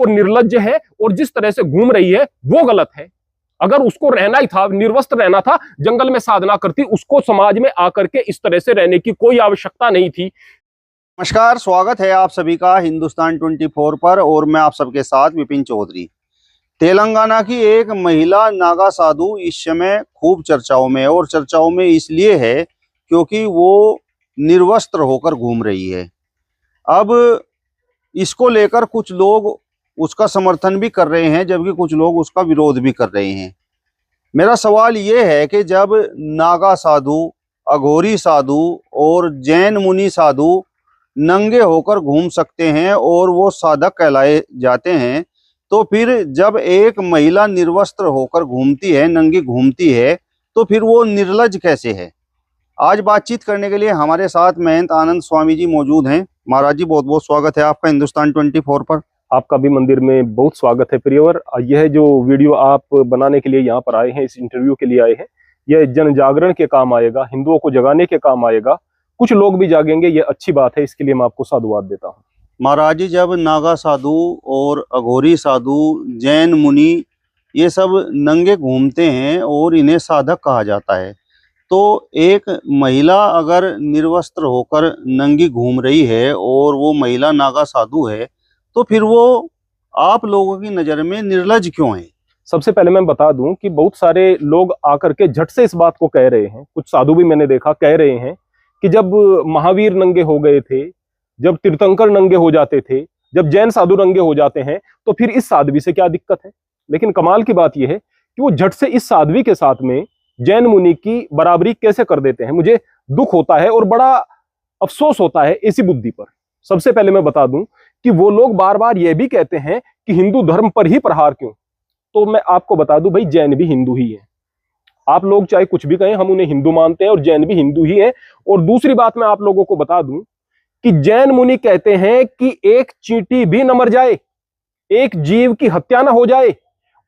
वो निर्लज्ज है और जिस तरह से घूम रही है वो गलत है। अगर उसको रहना ही था, निर्वस्त्र रहना था, जंगल में साधना करती, उसको समाज में आकर के इस तरह से रहने की कोई आवश्यकता नहीं थी। नमस्कार, स्वागत है आप सभी का हिंदुस्तान 24 पर और मैं आप सबके साथ विपिन चौधरी। तेलंगाना की एक महिला नागा साधु इस समय खूब चर्चाओं में है और चर्चाओं में इसलिए है क्योंकि वो निर्वस्त्र होकर घूम रही है। अब इसको लेकर कुछ लोग उसका समर्थन भी कर रहे हैं जबकि कुछ लोग उसका विरोध भी कर रहे हैं। मेरा सवाल ये है कि जब नागा साधु, अघोरी साधु और जैन मुनि साधु नंगे होकर घूम सकते हैं और वो साधक कहलाए जाते हैं, तो फिर जब एक महिला निर्वस्त्र होकर घूमती है, नंगी घूमती है, तो फिर वो निर्लज्ज कैसे है? आज बातचीत करने के लिए हमारे साथ महंत आनंद स्वामी जी मौजूद हैं। महाराज जी, बहुत बहुत स्वागत है आपका हिंदुस्तान 24 पर। आपका भी मंदिर में बहुत स्वागत है प्रियवर। यह जो वीडियो आप बनाने के लिए यहाँ पर आए हैं, इस इंटरव्यू के लिए आए हैं, यह जन जागरण के काम आएगा, हिंदुओं को जगाने के काम आएगा। कुछ लोग भी जागेंगे, ये अच्छी बात है, इसके लिए मैं आपको साधुवाद देता हूँ। महाराज जी, जब नागा साधु और अघोरी साधु, जैन मुनि ये सब नंगे घूमते हैं और इन्हें साधक कहा जाता है, तो एक महिला अगर निर्वस्त्र होकर नंगी घूम रही है और वो महिला नागा साधु है, तो फिर वो आप लोगों की नज़र में निर्लज्ज क्यों है? सबसे पहले मैं बता दूं कि बहुत सारे लोग आकर के झट से इस बात को कह रहे हैं, कुछ साधु भी मैंने देखा कह रहे हैं कि जब महावीर नंगे हो गए थे, जब तीर्थंकर नंगे हो जाते थे, जब जैन साधु नंगे हो जाते हैं, तो फिर इस साध्वी से क्या दिक्कत है। लेकिन कमाल की बात यह है कि वो झट से इस साध्वी के साथ में जैन मुनि की बराबरी कैसे कर देते हैं। मुझे दुख होता है और बड़ा अफसोस होता है ऐसी बुद्धि पर। सबसे पहले मैं बता दूं कि वो लोग बार बार यह भी कहते हैं कि हिंदू धर्म पर ही प्रहार क्यों। तो मैं आपको बता दूं भाई, जैन भी हिंदू ही है। आप लोग चाहे कुछ भी कहें, हम उन्हें हिंदू मानते हैं और जैन भी हिंदू ही है। और दूसरी बात मैं आप लोगों को बता दूं कि जैन मुनि कहते हैं कि एक चींटी भी न मर जाए, एक जीव की हत्या न हो जाए।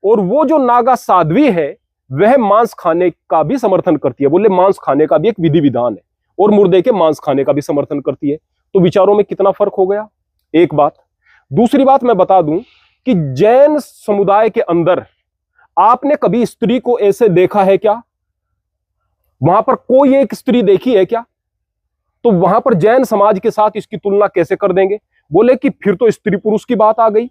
और वो जो नागा साध्वी है वह मांस खाने का भी समर्थन करती है। बोले मांस खाने का भी एक विधि विधान है और मुर्दे के मांस खाने का भी समर्थन करती है। तो विचारों में कितना फर्क हो गया, एक बात। दूसरी बात मैं बता दूं कि जैन समुदाय के अंदर आपने कभी स्त्री को ऐसे देखा है क्या? वहां पर कोई एक स्त्री देखी है क्या? तो वहां पर जैन समाज के साथ इसकी तुलना कैसे कर देंगे? बोले कि फिर तो स्त्री पुरुष की बात आ गई।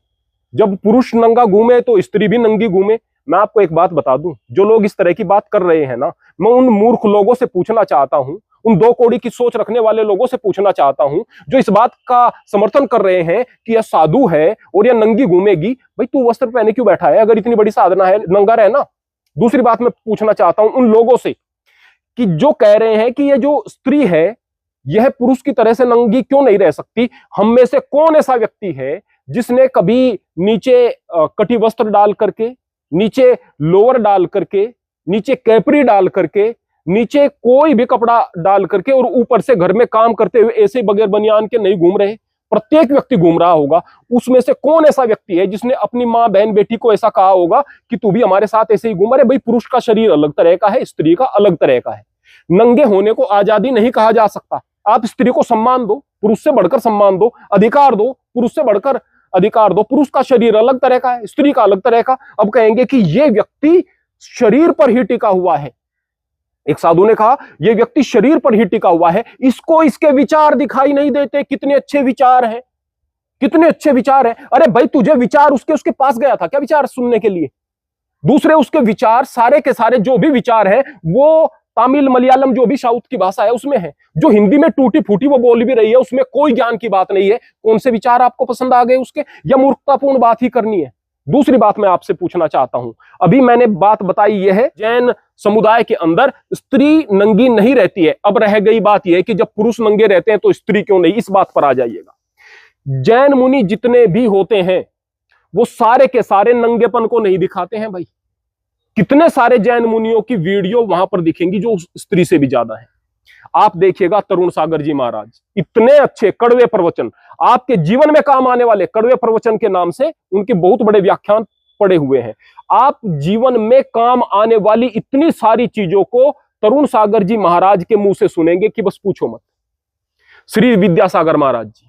जब पुरुष नंगा घूमे तो स्त्री भी नंगी घूमे। मैं आपको एक बात बता दूं, जो लोग इस तरह की बात कर रहे हैं ना, मैं उन मूर्ख लोगों से पूछना चाहता हूं, उन दो कौड़ी की सोच रखने वाले लोगों से पूछना चाहता हूं जो इस बात का समर्थन कर रहे हैं कि यह साधु है और यह नंगी घूमेगी। भाई तू वस्त्र पहने क्यों बैठा है अगर इतनी बड़ी साधना है, नंगा रहना। दूसरी बात मैं पूछना चाहता हूं उन लोगों से कि जो कह रहे हैं कि यह जो स्त्री है यह पुरुष की तरह से नंगी क्यों नहीं रह सकती। हम में से कौन ऐसा व्यक्ति है जिसने कभी नीचे कटी वस्त्र डाल करके, नीचे लोअर डाल करके, नीचे कैपरी डाल करके, नीचे कोई भी कपड़ा डाल करके और ऊपर से घर में काम करते हुए ऐसे बगैर बनियान के नहीं घूम रहे? प्रत्येक व्यक्ति घूम रहा होगा। उसमें से कौन ऐसा व्यक्ति है जिसने अपनी माँ बहन बेटी को ऐसा कहा होगा कि तू भी हमारे साथ ऐसे ही घूम? अरे भाई, पुरुष का शरीर अलग तरह का है, स्त्री का अलग तरह का है। नंगे होने को आजादी नहीं कहा जा सकता। आप स्त्री को सम्मान दो, पुरुष से बढ़कर सम्मान दो, अधिकार दो, पुरुष से बढ़कर अधिकार दो। पुरुष का शरीर अलग तरह का है, स्त्री का अलग तरह का। अब कहेंगे कि यह व्यक्ति शरीर पर ही टिका हुआ है। एक साधु ने कहा यह व्यक्ति शरीर पर ही टिका हुआ है, इसको इसके विचार दिखाई नहीं देते। कितने अच्छे विचार हैं, कितने अच्छे विचार हैं। अरे भाई, तुझे विचार उसके पास गया था क्या विचार सुनने के लिए? दूसरे उसके विचार सारे के सारे जो भी विचार हैं वो तमिल मलयालम जो भी साउथ की भाषा है उसमें है। जो हिंदी में टूटी फूटी वो बोल भी रही है, उसमें कोई ज्ञान की बात नहीं है। कौन से विचार आपको पसंद आ गए उसके, या मूर्खतापूर्ण बात ही करनी है? दूसरी बात मैं आपसे पूछना चाहता हूं, अभी मैंने बात बताई यह है जैन समुदाय के अंदर स्त्री नंगी नहीं रहती है। अब रह गई बात यह है कि जब पुरुष नंगे रहते हैं तो स्त्री क्यों नहीं, इस बात पर आ जाइएगा। जैन मुनि जितने भी होते हैं वो सारे के सारे नंगेपन को नहीं दिखाते हैं भाई। कितने सारे जैन मुनियों की वीडियो वहां पर दिखेंगी जो स्त्री से भी ज्यादा है। आप देखिएगा तरुण सागर जी महाराज, इतने अच्छे कड़वे प्रवचन, आपके जीवन में काम आने वाले कड़वे प्रवचन के नाम से उनके बहुत बड़े व्याख्यान पड़े हुए हैं। आप जीवन में काम आने वाली इतनी सारी चीजों को तरुण सागर जी महाराज के मुंह से सुनेंगे कि बस पूछो मत। श्री विद्यासागर महाराज जी,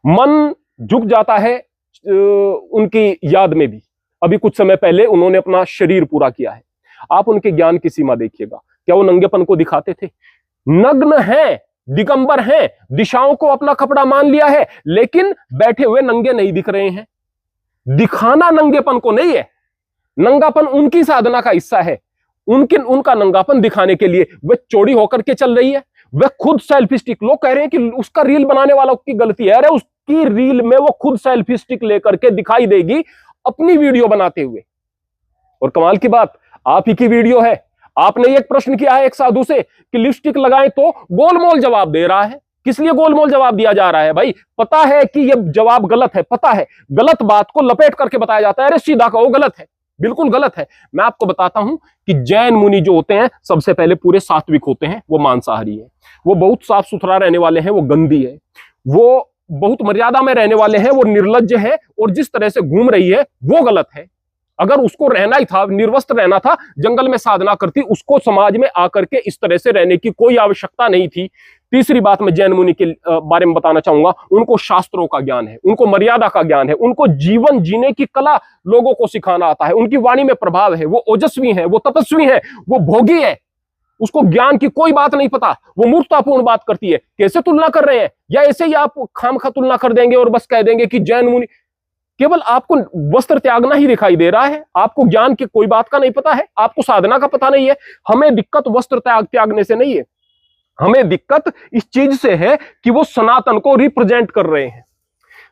मन झुक जाता है उनकी याद में भी अभी कुछ समय पहले उन्होंने अपना शरीर पूरा किया है। आप उनके ज्ञान की सीमा देखिएगा। क्या वो नंगेपन को दिखाते थे? नग्न है, दिगंबर है, दिशाओं को अपना कपड़ा मान लिया है, लेकिन बैठे हुए नंगे नहीं दिख रहे हैं। दिखाना नंगेपन को नहीं है, नंगापन उनकी साधना का हिस्सा है। उनका नंगापन दिखाने के लिए वे चौड़ी होकर के चल रही है। वे खुद सेल्फी स्टिक, लोग कह रहे हैं कि उसका रील बनाने वाला की गलती है। अरे उसकी रील में वो खुद सेल्फी स्टिक लेकर के दिखाई देगी अपनी वीडियो बनाते हुए। और कमाल की बात, आप ही की वीडियो है। आपने एक प्रश्न किया है एक साधु से कि लिपस्टिक लगाएं, तो गोलमोल जवाब दे रहा है। किस लिए गोलमोल जवाब दिया जा रहा है भाई? पता है कि यह जवाब गलत है, पता है। गलत बात को लपेट करके बताया जाता है, अरे सीधा कहो गलत है, बिल्कुल गलत है। मैं आपको बताता हूं कि जैन मुनि जो होते हैं सबसे पहले पूरे सात्विक होते हैं। वो मांसाहारी है, वो बहुत साफ सुथरा रहने वाले हैं, वो गंदी है, वो बहुत मर्यादा में रहने वाले हैं, वो निर्लज्ज है, और जिस तरह से घूम रही है वो गलत है। अगर उसको रहना ही था, निर्वस्त्र रहना था, जंगल में साधना करती, उसको समाज में आकर के इस तरह से रहने की कोई आवश्यकता नहीं थी। तीसरी बात मैं जैन मुनि के बारे में बताना चाहूंगा, उनको शास्त्रों का ज्ञान है, उनको मर्यादा का ज्ञान है, उनको जीवन जीने की कला लोगों को सिखाना आता है, उनकी वाणी में प्रभाव है, वो ओजस्वी है, वो तपस्वी है, वो भोगी है, उसको ज्ञान की कोई बात नहीं पता, वो मूर्खतापूर्ण बात करती है। कैसे तुलना कर रहे हैं? या ऐसे ही आप खामखा तुलना कर देंगे और बस कह देंगे कि जैन मुनि? केवल आपको वस्त्र त्यागना ही दिखाई दे रहा है, आपको ज्ञान की कोई बात का नहीं पता है, आपको साधना का पता नहीं है। हमें दिक्कत वस्त्र त्यागने से नहीं है, हमें दिक्कत इस चीज से है कि वो सनातन को रिप्रेजेंट कर रहे हैं।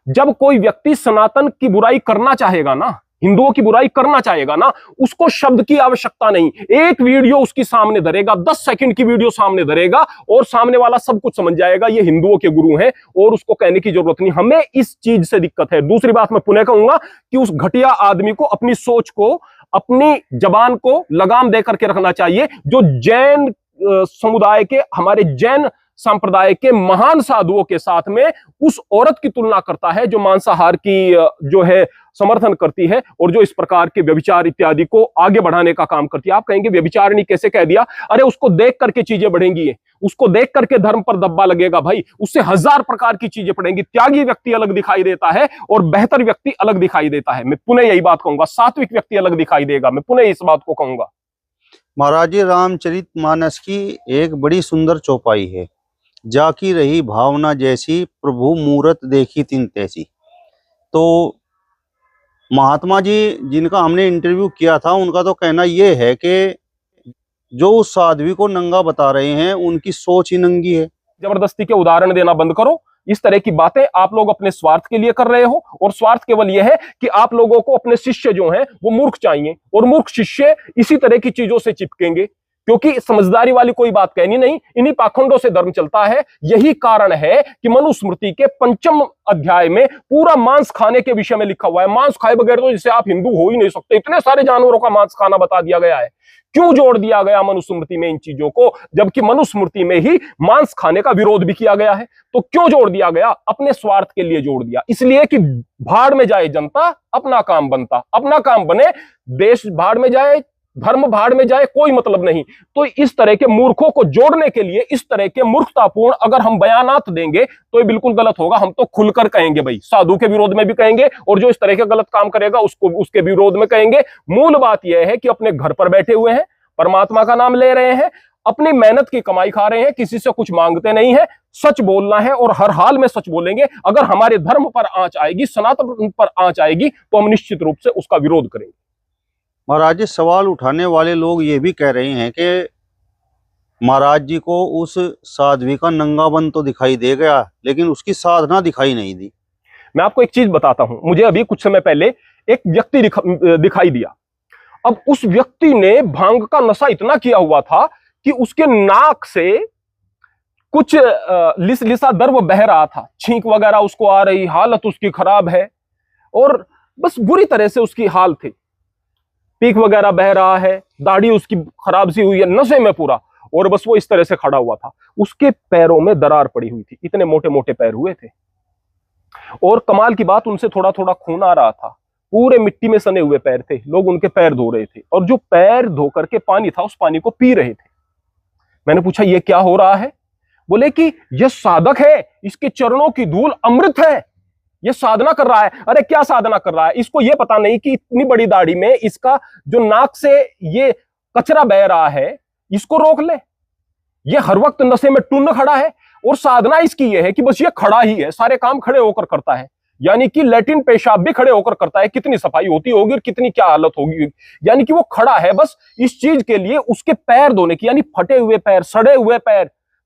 जब कोई व्यक्ति सनातन की बुराई करना चाहेगा ना, हिंदुओं की बुराई करना चाहेगा ना, उसको शब्द की आवश्यकता नहीं, एक वीडियो उसकी सामने धरेगा, 10 सेकंड की वीडियो सामने धरेगा, और सामने वाला सब कुछ समझ जाएगा ये हिंदुओं के गुरु हैं, और उसको कहने की जरूरत नहीं। हमें इस चीज से दिक्कत है। दूसरी बात मैं पुनः कहूंगा कि उस घटिया आदमी को अपनी सोच को, अपनी जबान को लगाम दे करके रखना चाहिए, जो जैन समुदाय के, हमारे जैन संप्रदाय के महान साधुओं के साथ में उस औरत की तुलना करता है जो मांसाहार की जो है समर्थन करती है, और जो इस प्रकार के व्यभिचार इत्यादि को आगे बढ़ाने का काम करती है। आप कहेंगे व्यभिचारिणी कैसे कह दिया? अरे उसको देख करके चीजें बढ़ेंगी, उसको देख करके धर्म पर धब्बा लगेगा भाई, उससे 1000 प्रकार की चीजें पड़ेंगी। त्यागी व्यक्ति अलग दिखाई देता है और बेहतर व्यक्ति अलग दिखाई देता है। मैं पुनः यही बात कहूंगा, सात्विक व्यक्ति अलग दिखाई देगा। मैं पुनः इस बात को कहूंगा। महाराज जी, रामचरितमानस की एक बड़ी सुंदर चौपाई है, जाकी रही भावना जैसी, प्रभु मूरत देखी तिन तैसी। तो महात्मा जी जिनका हमने इंटरव्यू किया था, उनका तो कहना यह है कि जो उस साध्वी को नंगा बता रहे हैं उनकी सोच ही नंगी है। जबरदस्ती के उदाहरण देना बंद करो। इस तरह की बातें आप लोग अपने स्वार्थ के लिए कर रहे हो, और स्वार्थ केवल यह है कि आप लोगों को अपने शिष्य जो हैं वो मूर्ख चाहिए, और मूर्ख शिष्य इसी तरह की चीजों से चिपकेंगे, क्योंकि समझदारी वाली कोई बात कहनी नहीं। इन्हीं पाखंडों से धर्म चलता है। यही कारण है कि मनुस्मृति के 5वें अध्याय में पूरा मांस खाने के विषय में लिखा हुआ है। मांस खाए बगैर तो जैसे आप हिंदू हो ही नहीं सकते, इतने सारे जानवरों का मांस खाना बता दिया गया है। क्यों जोड़ दिया गया मनुस्मृति में इन चीजों को, जबकि मनुस्मृति में ही मांस खाने का विरोध भी किया गया है? तो क्यों जोड़ दिया गया? अपने स्वार्थ के लिए जोड़ दिया, इसलिए कि भाड़ में जाए जनता, अपना काम बनता, अपना काम बने, देश भाड़ में जाए, धर्म भाड़ में जाए, कोई मतलब नहीं। तो इस तरह के मूर्खों को जोड़ने के लिए इस तरह के मूर्खतापूर्ण अगर हम बयानात देंगे तो ये बिल्कुल गलत होगा। हम तो खुलकर कहेंगे भाई, साधु के विरोध में भी कहेंगे, और जो इस तरह के गलत काम करेगा उसको उसके विरोध में कहेंगे। मूल बात यह है कि अपने घर पर बैठे हुए हैं, परमात्मा का नाम ले रहे हैं, अपनी मेहनत की कमाई खा रहे हैं, किसी से कुछ मांगते नहीं है। सच बोलना है और हर हाल में सच बोलेंगे। अगर हमारे धर्म पर आंच आएगी, सनातन पर आंच आएगी, तो हम निश्चित रूप से उसका विरोध करेंगे। महाराज जी, सवाल उठाने वाले लोग ये भी कह रहे हैं कि महाराज जी को उस साध्वी का नंगापन तो दिखाई दे गया, लेकिन उसकी साधना दिखाई नहीं दी। मैं आपको एक चीज बताता हूं। मुझे अभी कुछ समय पहले एक व्यक्ति दिखाई दिया। अब उस व्यक्ति ने भांग का नशा इतना किया हुआ था कि उसके नाक से कुछ लिसलिसा द्रव बह रहा था, छींक वगैरह उसको आ रही, हालत उसकी खराब है, और बस बुरी तरह से उसकी हाल थी। पीक वगैरह बह रहा है, दाढ़ी उसकी खराब सी हुई है, नशे में पूरा, और बस वो इस तरह से खड़ा हुआ था। उसके पैरों में दरार पड़ी हुई थी, इतने मोटे मोटे पैर हुए थे, और कमाल की बात, उनसे थोड़ा थोड़ा खून आ रहा था। पूरे मिट्टी में सने हुए पैर थे। लोग उनके पैर धो रहे थे, और जो पैर धो करके पानी था उस पानी को पी रहे थे। मैंने पूछा ये क्या हो रहा है? बोले कि यह साधक है, इसके चरणों की धूल अमृत है। ये साधना कर रहा है। अरे क्या साधना कर रहा है, इसको ये पता नहीं कि इतनी बड़ी दाढ़ी में इसका जो नाक से ये कचरा बह रहा है इसको रोक ले। ये हर वक्त नशे में टुन्न खड़ा है और साधना इसकी ये है कि बस ये खड़ा ही है, सारे काम खड़े होकर करता है, यानी कि लैट्रिन पेशाब भी खड़े होकर करता है। कितनी सफाई होती होगी और कितनी क्या हालत होगी, यानी कि वो खड़ा है बस इस चीज के लिए, उसके पैर धोने की, यानी फटे हुए पैर, सड़े हुए पैर,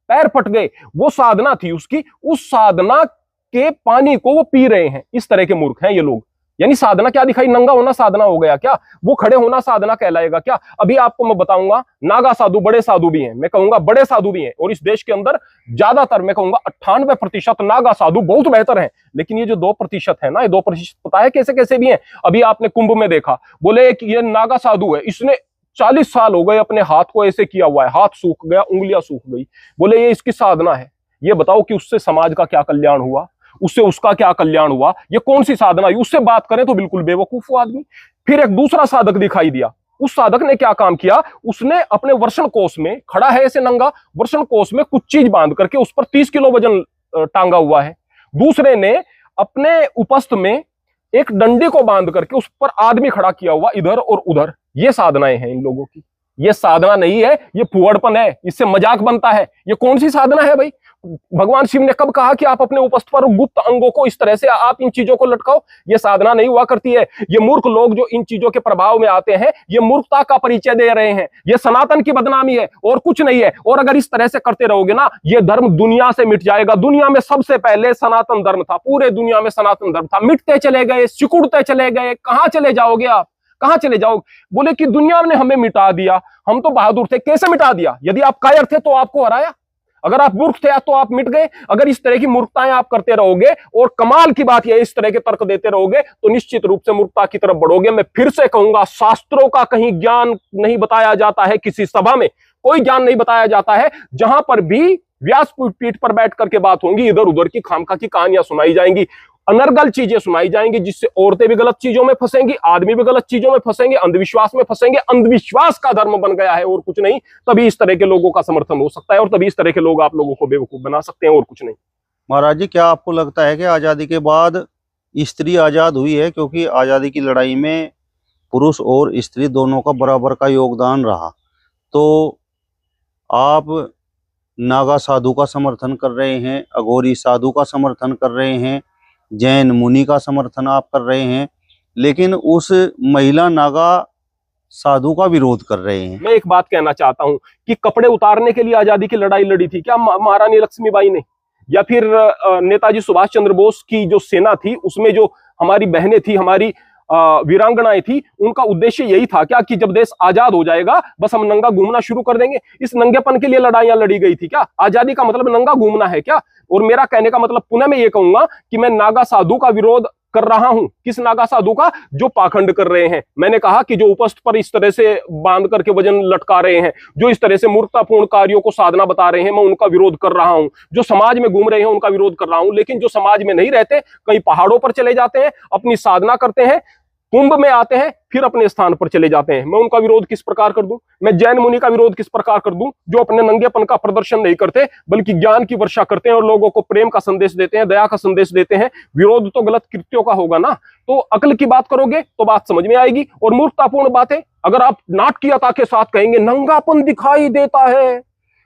पैर फट गए, वो साधना थी उसकी, उस साधना के पानी को वो पी रहे हैं। इस तरह के मूर्ख हैं ये लोग। यानी साधना क्या दिखाई, नंगा होना साधना हो गया क्या, वो खड़े होना साधना कहलाएगा क्या। अभी आपको मैं बताऊंगा, नागा साधु बड़े साधु भी हैं, मैं कहूंगा बड़े साधु भी हैं, और इस देश के अंदर ज्यादातर, मैं कहूंगा 98% नागा साधु बहुत बेहतर हैं। लेकिन ये जो 2% है ना, ये 2% पता है कैसे कैसे भी हैं। अभी आपने कुंभ में देखा, बोले कि ये नागा साधु है, इसने 40 साल हो गए अपने हाथ को ऐसे किया हुआ है, हाथ सूख गया, उंगलियां सूख गई, बोले ये इसकी साधना है। ये बताओ कि उससे समाज का क्या कल्याण हुआ, उससे उसका क्या कल्याण हुआ, ये कौन सी साधना हुई। उससे बात करें तो बिल्कुल बेवकूफ वो आदमी। फिर एक दूसरा साधक दिखाई दिया, उस साधक ने क्या काम किया, उसने अपने वर्षण कोष में खड़ा है ऐसे नंगा, वर्षण कोष में कुछ चीज बांध करके उस पर 30 किलो वजन टांगा हुआ है। दूसरे ने अपने उपस्थ में एक डंडी को बांध करके उस पर आदमी खड़ा किया हुआ इधर और उधर। ये साधनाएं हैं इन लोगों की। ये साधना नहीं है, ये फुहड़पन है, इससे मजाक बनता है। ये कौन सी साधना है भाई। भगवान शिव ने कब कहा कि आप अपने उपस्थ पर गुप्त अंगों को इस तरह से आप इन चीजों को लटकाओ। ये साधना नहीं हुआ करती है। ये मूर्ख लोग जो इन चीजों के प्रभाव में आते हैं, ये मूर्खता का परिचय दे रहे हैं। ये सनातन की बदनामी है और कुछ नहीं है। और अगर इस तरह से करते रहोगे ना, ये धर्म दुनिया से मिट जाएगा। दुनिया में सबसे पहले सनातन धर्म था, पूरे दुनिया में सनातन धर्म था, मिटते चले गए, सिकुड़ते चले गए। कहां चले जाओगे आप, कहां चले जाओगे। बोले कि दुनिया ने हमें मिटा दिया, हम तो बहादुर थे। कैसे मिटा दिया, यदि आप कायर थे तो आपको हराया, अगर आप मूर्ख थे तो आप मिट गए। अगर इस तरह की मूर्खताएं आप करते रहोगे, और कमाल की बात यह, इस तरह के तर्क देते रहोगे, तो निश्चित रूप से मूर्खता की तरफ बढ़ोगे। मैं फिर से कहूंगा, शास्त्रों का कहीं ज्ञान नहीं बताया जाता है, किसी सभा में कोई ज्ञान नहीं बताया जाता है। जहां पर भी व्यासपीठ पर बैठ करके बात होंगी, इधर उधर की खामखा की कहानियां सुनाई जाएंगी, अनर्गल चीजें सुनाई जाएंगी, जिससे औरतें भी गलत चीजों में फंसेंगी, आदमी भी गलत चीजों में फंसेंगे, अंधविश्वास में फंसेंगे। अंधविश्वास का धर्म बन गया है और कुछ नहीं। तभी इस तरह के लोगों का समर्थन हो सकता है, और तभी इस तरह के लोग आप लोगों को बेवकूफ बना सकते हैं, और कुछ नहीं। महाराज जी, क्या आपको लगता है कि आजादी के बाद स्त्री आजाद हुई है? क्योंकि आजादी की लड़ाई में पुरुष और स्त्री दोनों का बराबर का योगदान रहा। तो आप नागा साधु का समर्थन कर रहे हैं, अघोरी साधु का समर्थन कर रहे हैं, जैन मुनि का समर्थन आप कर रहे हैं, लेकिन उस महिला नागा साधु का विरोध कर रहे हैं। मैं एक बात कहना चाहता हूं कि कपड़े उतारने के लिए आजादी की लड़ाई लड़ी थी क्या महारानी लक्ष्मीबाई ने, या फिर नेताजी सुभाष चंद्र बोस की जो सेना थी, उसमें जो हमारी बहनें थी, हमारी वीरांगनाएं थी, उनका उद्देश्य यही था क्या कि जब देश आजाद हो जाएगा बस हम नंगा घूमना शुरू कर देंगे। इस नंगेपन के लिए लड़ाइयां लड़ी गई थी क्या। आजादी का मतलब नंगा घूमना है क्या। और मेरा कहने का मतलब पुनः मैं ये कहूंगा कि मैं नागा साधु का विरोध कर रहा हूं। किस नागा साधु का, जो पाखंड कर रहे हैं। मैंने कहा कि जो उपस्थ पर इस तरह से बांध करके वजन लटका रहे हैं, जो इस तरह से मूर्खतापूर्ण कार्यों को साधना बता रहे हैं, मैं उनका विरोध कर रहा हूं। जो समाज में घूम रहे हैं उनका विरोध कर रहा हूं। लेकिन जो समाज में नहीं रहते, कहीं पहाड़ों पर चले जाते हैं, अपनी साधना करते हैं, कुंभ में आते हैं, फिर अपने स्थान पर चले जाते हैं, मैं उनका विरोध किस प्रकार कर दूं। मैं जैन मुनि का विरोध किस प्रकार कर दूं, जो अपने नंगेपन का प्रदर्शन नहीं करते बल्कि ज्ञान की वर्षा करते हैं और लोगों को प्रेम का संदेश देते हैं, दया का संदेश देते हैं। विरोध तो गलत कृत्यों का होगा ना। तो अक्ल की बात करोगे तो बात समझ में आएगी। और मूर्खतापूर्ण बातें अगर आप नाटकीयता के साथ कहेंगे, नंगापन दिखाई देता है,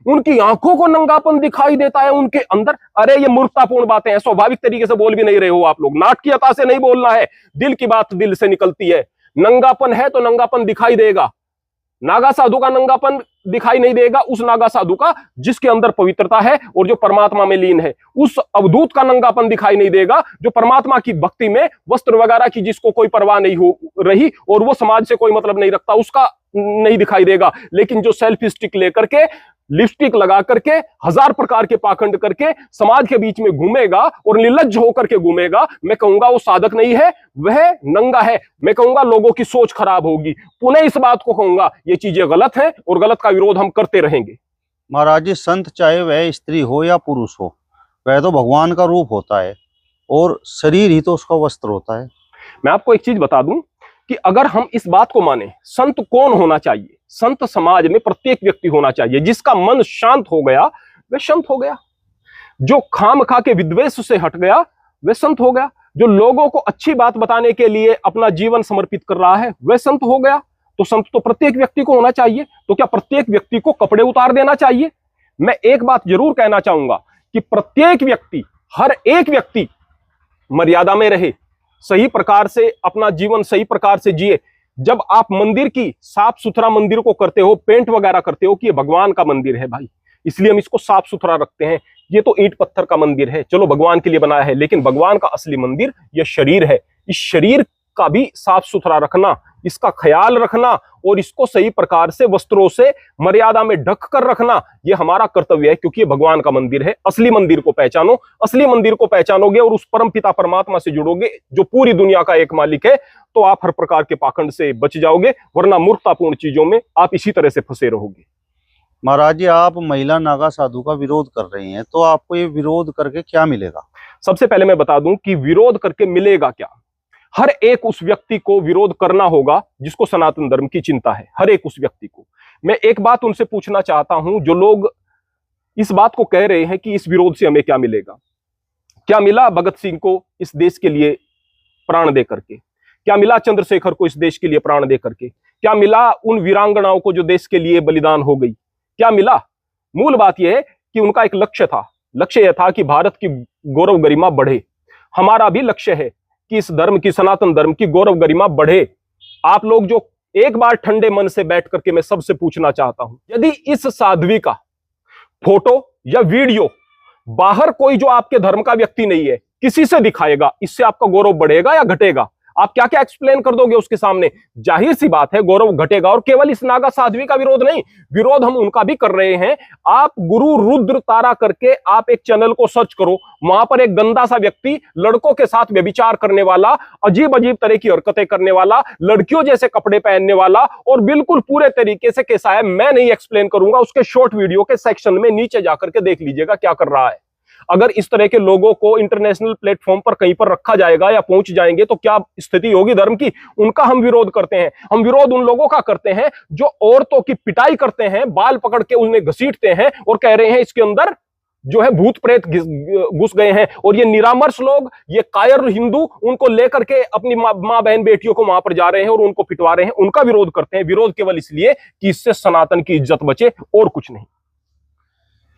उनकी आंखों को नंगापन दिखाई देता है उनके अंदर, अरे ये मूर्खतापूर्ण बातें हैं। स्वाभाविक तरीके से बोल भी नहीं रहे हो आप लोग। नाटकीयता से नहीं बोलना है, दिल की बात दिल से निकलती है। नंगापन है तो नंगापन दिखाई देगा। नागा साधु का नंगापन दिखाई नहीं देगा, उस नागा साधु का जिसके अंदर पवित्रता है और जो परमात्मा में लीन है। उस अवधूत का नंगापन दिखाई नहीं देगा, जो परमात्मा की भक्ति में वस्त्र वगैरह की जिसको कोई परवाह नहीं हो रही और वो समाज से कोई मतलब नहीं रखता, उसका नहीं दिखाई देगा। लेकिन जो सेल्फी स्टिक लेकर के, लिपस्टिक लगा करके, 1000 प्रकार के पाखंड करके समाज के बीच में घूमेगा और निर्लज्ज होकर के घूमेगा, मैं कहूंगा वो साधक नहीं है, वह नंगा है। मैं कहूंगा लोगों की सोच खराब होगी। पुनः इस बात को कहूंगा, ये चीजें गलत हैं और गलत का विरोध हम करते रहेंगे। महाराज जी, संत चाहे वह स्त्री हो या पुरुष हो, वह तो भगवान का रूप होता है और शरीर ही तो उसका वस्त्र होता है। मैं आपको एक चीज बता दूं कि अगर हम इस बात को माने, संत कौन होना चाहिए। संत समाज में प्रत्येक व्यक्ति होना चाहिए जिसका मन शांत हो गया, वह संत हो गया। जो खाम खा के विद्वेष से हट गया, वह संत हो गया। जो लोगों को अच्छी बात बताने के लिए अपना जीवन समर्पित कर रहा है, वह संत हो गया। तो संत तो प्रत्येक व्यक्ति को होना चाहिए। तो क्या प्रत्येक व्यक्ति को कपड़े उतार देना चाहिए? मैं एक बात जरूर कहना चाहूंगा कि प्रत्येक व्यक्ति, हर एक व्यक्ति मर्यादा में रहे, सही प्रकार से अपना जीवन सही प्रकार से जिए। जब आप मंदिर की साफ सुथरा मंदिर को करते हो, पेंट वगैरह करते हो कि ये भगवान का मंदिर है भाई, इसलिए हम इसको साफ सुथरा रखते हैं। ये तो ईंट पत्थर का मंदिर है, चलो भगवान के लिए बनाया है, लेकिन भगवान का असली मंदिर यह शरीर है। इस शरीर का भी साफ सुथरा रखना, इसका ख्याल रखना और इसको सही प्रकार से वस्त्रों से मर्यादा में ढक कर रखना, यह हमारा कर्तव्य है, क्योंकि ये भगवान का मंदिर है। असली मंदिर को पहचानो। असली मंदिर को पहचानोगे और उस परम पिता परमात्मा से जुड़ोगे, जो पूरी दुनिया का एक मालिक है, तो आप हर प्रकार के पाखंड से बच जाओगे, वरना मूर्खतापूर्ण चीजों में आप इसी तरह से फंसे रहोगे। महाराज जी, आप महिला नागा साधु का विरोध कर रहे हैं, तो आपको ये विरोध करके क्या मिलेगा? सबसे पहले मैं बता दूं कि विरोध करके मिलेगा क्या। हर एक उस व्यक्ति को विरोध करना होगा जिसको सनातन धर्म की चिंता है, हर एक उस व्यक्ति को। मैं एक बात उनसे पूछना चाहता हूं, जो लोग इस बात को कह रहे हैं कि इस विरोध से हमें क्या मिलेगा। क्या मिला भगत सिंह को इस देश के लिए प्राण दे करके? क्या मिला चंद्रशेखर को इस देश के लिए प्राण दे करके? क्या मिला उन वीरांगनाओं को जो देश के लिए बलिदान हो गई? क्या मिला? मूल बात यह है कि उनका एक लक्ष्य था। लक्ष्य यह था कि भारत की गौरव गरिमा बढ़े। हमारा भी लक्ष्य है कि इस धर्म की, सनातन धर्म की गौरव गरिमा बढ़े। आप लोग जो एक बार ठंडे मन से बैठ करके मैं सबसे पूछना चाहता हूं, यदि इस साध्वी का फोटो या वीडियो बाहर कोई जो आपके धर्म का व्यक्ति नहीं है किसी से दिखाएगा, इससे आपका गौरव बढ़ेगा या घटेगा? आप क्या क्या एक्सप्लेन कर दोगे उसके सामने? जाहिर सी बात है गौरव घटेगा। और केवल इस नागा साध्वी का विरोध नहीं, विरोध हम उनका भी कर रहे हैं। आप गुरु रुद्र तारा करके आप एक चैनल को सर्च करो, वहां पर एक गंदा सा व्यक्ति लड़कों के साथ व्यभिचार करने वाला, अजीब अजीब तरह की हरकतें करने वाला, लड़कियों जैसे कपड़े पहनने वाला और बिल्कुल पूरे तरीके से कैसा है मैं नहीं एक्सप्लेन करूंगा, उसके शॉर्ट वीडियो के सेक्शन में नीचे जाकर के देख लीजिएगा क्या कर रहा है। अगर इस तरह के लोगों को इंटरनेशनल प्लेटफॉर्म पर कहीं पर रखा जाएगा या पहुंच जाएंगे तो क्या स्थिति होगी धर्म की? उनका हम विरोध करते हैं। हम विरोध उन लोगों का करते हैं जो औरतों की पिटाई करते हैं, बाल पकड़ के उन्हें घसीटते हैं और कह रहे हैं इसके अंदर जो है भूत प्रेत घुस गए हैं। और ये निरामर्श लोग, ये कायर हिंदू उनको लेकर के अपनी मां बहन बेटियों को वहां पर जा रहे हैं और उनको पिटवा रहे हैं। उनका विरोध करते हैं। विरोध केवल इसलिए कि इससे सनातन की इज्जत बचे और कुछ नहीं।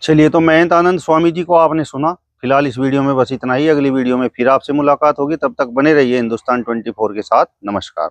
चलिए, तो महंत आनंद स्वामी जी को आपने सुना। फिलहाल इस वीडियो में बस इतना ही। अगली वीडियो में फिर आपसे मुलाकात होगी। तब तक बने रहिए हिंदुस्तान 24 के साथ। नमस्कार।